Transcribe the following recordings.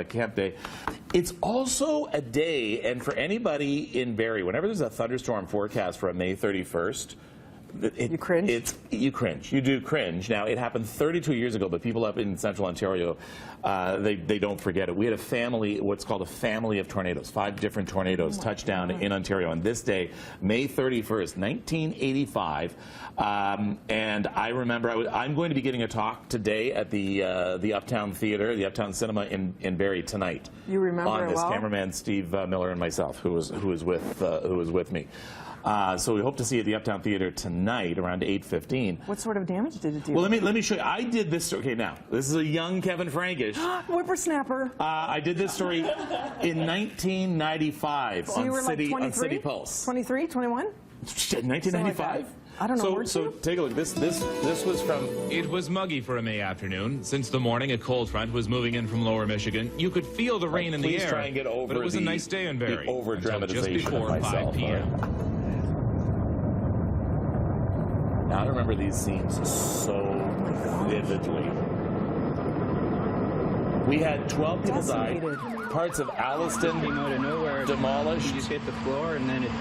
Camp Day. It's also a day, and for anybody in Barrie, whenever there's a thunderstorm forecast for a May 31st, you cringe? You cringe. You do cringe. Now, it happened 32 years ago, but people up in central Ontario, they don't forget it. We had a family, what's called a family of tornadoes. 5 different tornadoes touched down in Ontario on this day, May 31st, 1985. And I remember I'm going to be giving a talk today at the Uptown Theatre, the Uptown Cinema in Barrie tonight. You remember on this well? Cameraman Steve Miller and myself, who was with me. So we hope to see you at the Uptown Theatre tonight around 8:15. What sort of damage did it do? Well, let me show you. I did this story. Okay, now this is a young Kevin Frankish. Whippersnapper. I did this story in 1995 so on City Pulse. 23, 21? 1995. I don't know. So take a look. This was from. It was muggy for a May afternoon. Since the morning, a cold front was moving in from lower Michigan. You could feel the rain in the air. Try and get over but it was a nice day in Barrie. The over-dramatization just before of myself, 5 p.m. I remember these scenes so vividly. We had 12 people die. Parts of Alliston came out of nowhere, demolished. You just hit the floor, and then it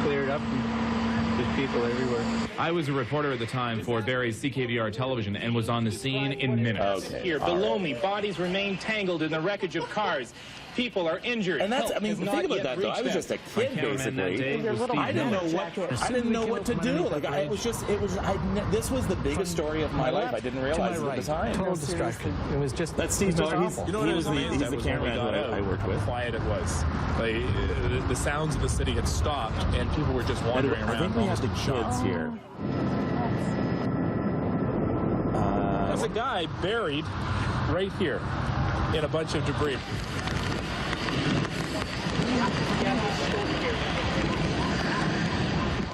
cleared up, and there's people everywhere. I was a reporter at the time for Barrie's CKVR television and was on the scene in minutes. Okay. Here, below me, bodies remain tangled in the wreckage of cars. People are injured. And that's, I mean, think about that, though. I was just a kid, basically. I didn't know what to do. Like, this was the biggest story of my life. I didn't realize it at the time. Total destruction. It was just. That's Steve Miller. He's the cameraman that I worked with. How quiet it was. Like, the sounds of the city had stopped, and people were just wandering around. I think we have the kids here. There's a guy buried right here in a bunch of debris.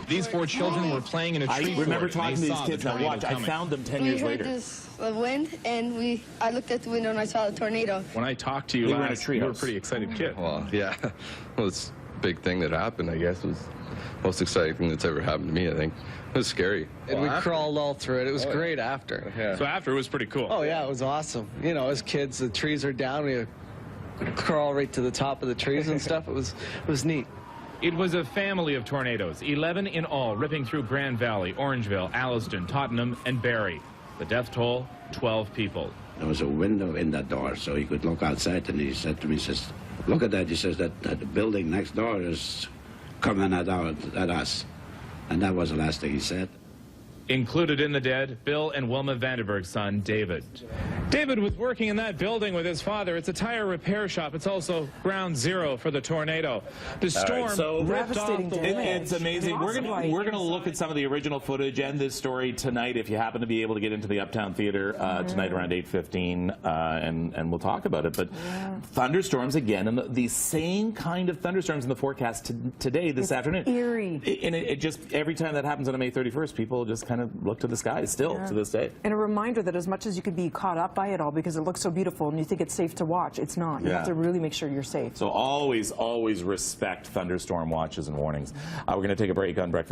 These 4 children were playing in a tree. I remember talking to these kids. Now watch, I found them 10 years later. We heard this wind, and I looked at the window and I saw the tornado. When I talked to you last, you were a pretty excited kid. Well, yeah. Well, it's a big thing that happened, I guess. It was the most exciting thing that's ever happened to me, I think. It was scary. And we crawled all through it. It was great after. Yeah. So after, it was pretty cool. Oh, yeah, it was awesome. You know, as kids, the trees are down. We crawl right to the top of the trees and stuff. It was neat. It was a family of tornadoes, 11 in all, ripping through Grand Valley, Orangeville, Alliston, Tottenham, and Barrie. The death toll, 12 people. There was a window in that door, so he could look outside, and he said to me, he says, look at that. He says that the building next door is coming at us. And that was the last thing he said. Included in the dead, Bill and Wilma Vanderberg's son, David. David was working in that building with his father. It's a tire repair shop. It's also ground zero for the tornado. The storm ripped off the wall. It's amazing. We're gonna look at some of the original footage and this story tonight. If you happen to be able to get into the Uptown Theatre tonight around 8:15, and we'll talk about it. But thunderstorms again, and the same kind of thunderstorms in the forecast today, this afternoon. Eerie. And it just every time that happens on a May 31st, people just kind of look to the sky still to this day. And a reminder that as much as you could be caught up by it all because it looks so beautiful and you think it's safe to watch, it's not. You have to really make sure you're safe. So always respect thunderstorm watches and warnings. We're going to take a break on Breakfast.